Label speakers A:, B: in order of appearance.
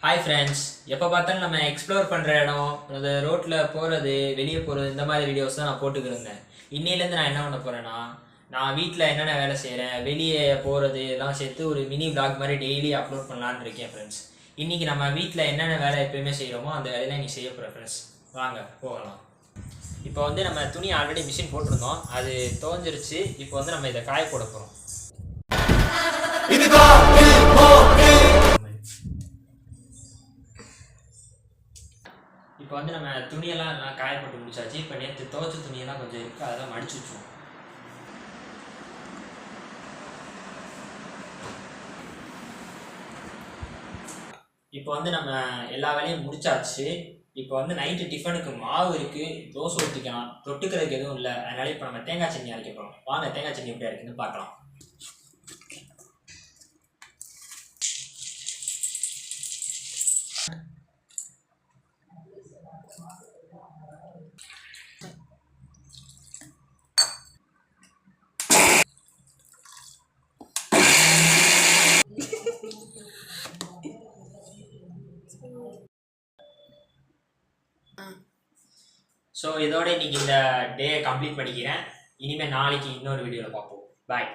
A: Hi friends, எப்போ பார்த்தாலும் நம்ம எக்ஸ்ப்ளோர் பண்ணுற இடம், அந்த ரோட்டில் போகிறது, வெளியே போகிறது, இந்த மாதிரி வீடியோஸ் தான் நான் போட்டுக்கிருந்தேன். இன்னிலேருந்து நான் என்ன பண்ண போகிறேன்னா, நான் வீட்டில் என்னென்ன வேலை செய்கிறேன், வெளியே போகிறது எல்லாம் சேர்த்து ஒரு மினி vlog மாதிரி டெய்லி அப்லோட் பண்ணலான்னு இருக்கேன் ஃப்ரெண்ட்ஸ். இன்றைக்கி நம்ம வீட்டில் என்னென்ன வேலை எப்பயுமே செய்கிறோமோ அந்த வேலையெல்லாம் இன்றைக்கி செய்ய போகிறேன் ஃப்ரெண்ட்ஸ். வாங்க போகலாம். இப்போ வந்து நம்ம துணி ஆல்ரெடி மிஷின் போட்டிருந்தோம், அது துவஞ்சிருச்சு. இப்போ வந்து நம்ம இதை காய போட போகிறோம். இப்போ வந்து நம்ம துணியெல்லாம் காயப்பட்டு முடிச்சாச்சு. இப்போ நேற்று துவைச்ச துணியெல்லாம் கொஞ்சம் இருக்குது, அதெல்லாம் மடிச்சு வச்சுருவோம். இப்போ வந்து நம்ம எல்லா வேலையும் முடிச்சாச்சு. இப்போ வந்து நைட்டு டிஃபனுக்கு மாவு இருக்குது, தோசை ஊற்றிக்கலாம், தொட்டுக்கிறதுக்கு எதுவும் இல்லை. அதனால இப்போ நம்ம தேங்காய் சட்னி அரைக்க போகிறோம். வாங்க தேங்காய் சட்னி எப்படி இருக்குன்னு பார்க்கலாம். ஸோ இதோட இன்னைக்கு இந்த டே கம்ப்ளீட் பண்ணிக்கிறேன். இனிமேல் நாளைக்கு இன்னொரு வீடியோவில் பார்ப்போம். பாய்.